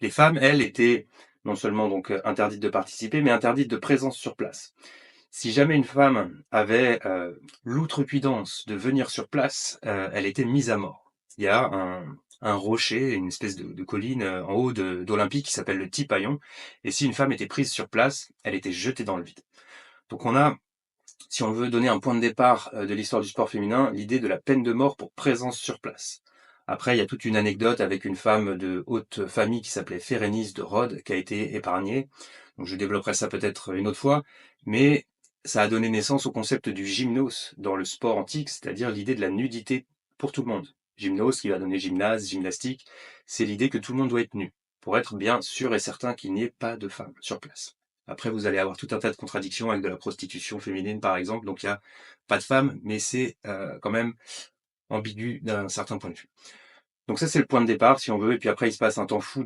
Les femmes, elles, étaient non seulement donc interdites de participer, mais interdites de présence sur place. Si jamais une femme avait l'outrecuidance de venir sur place, elle était mise à mort. Il y a un rocher, une espèce de colline en haut d'Olympique qui s'appelle le Tipaillon, et si une femme était prise sur place, elle était jetée dans le vide. Donc on a, si on veut donner un point de départ de l'histoire du sport féminin, l'idée de la peine de mort pour présence sur place. Après, il y a toute une anecdote avec une femme de haute famille qui s'appelait Férénice de Rhodes, qui a été épargnée. Donc je développerai ça peut-être une autre fois, mais ça a donné naissance au concept du gymnos dans le sport antique, c'est-à-dire l'idée de la nudité pour tout le monde. Gymnos qui va donner gymnase, gymnastique, c'est l'idée que tout le monde doit être nu, pour être bien sûr et certain qu'il n'y ait pas de femmes sur place. Après, vous allez avoir tout un tas de contradictions avec de la prostitution féminine, par exemple. Donc, il n'y a pas de femmes, mais c'est quand même ambigu d'un certain point de vue. Donc ça, c'est le point de départ, si on veut. Et puis après, il se passe un temps fou